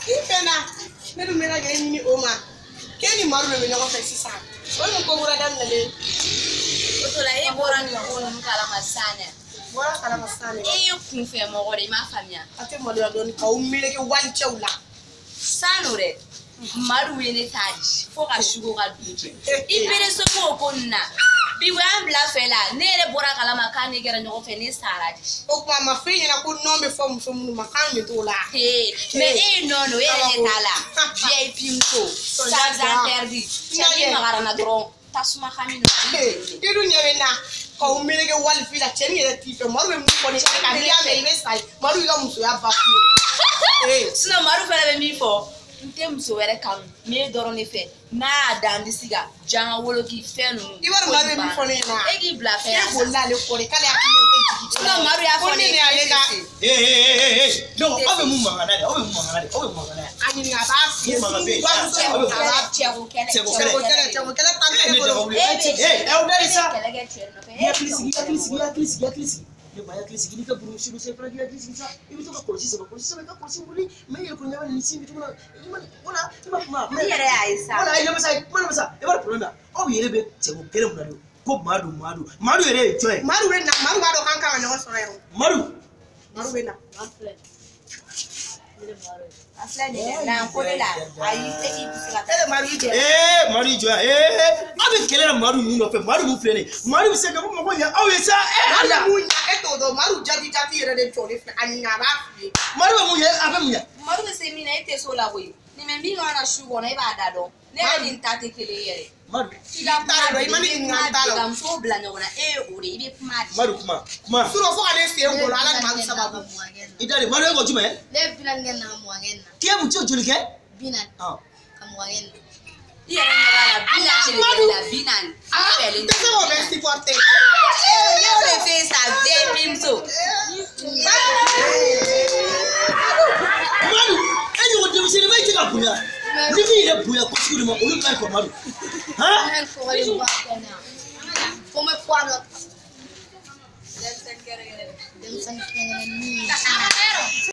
Ifena, nedu mera gani ni oma. Keni maru le nyago fe sisa. Onu ko gura dan le. Otola e bora ni ko ni kala masane. Bora kala masane. E kun fe mo gore ma famia. Ate mo le don ka umile ke wali chewla. Sanore. Maru wene tadi. Fo ka shugo ka duje. Ipere so ko na. Biwe ambla fela. Nere bora kala makani gera nyago fe ni saradi. O kwa mafinyi na ku nombe fo mfumu makani to la. Hey, mais non, elle est là. VIP mto. Sans interdit. Chani magara na dron. Tasuma khamino. Idu nyewe na ka umile ke wali fila cheni ele tife maru mu ko ni ka biya me ile sai maru ga muso ya ba ku. Sina maru fela be mi fo. Nte muso were kan me doro ne fe. Na dandi siga janga wolo ki fe nu. Iwaru maru mi fo ne na. Egi bla fe. E go la le ko re kale akile ke. Sina maru ya fo ne ale ga. No, ave mu mangana, ave mu mangana. Ani ni aba fi. Chego kele. Chego kele tante ko.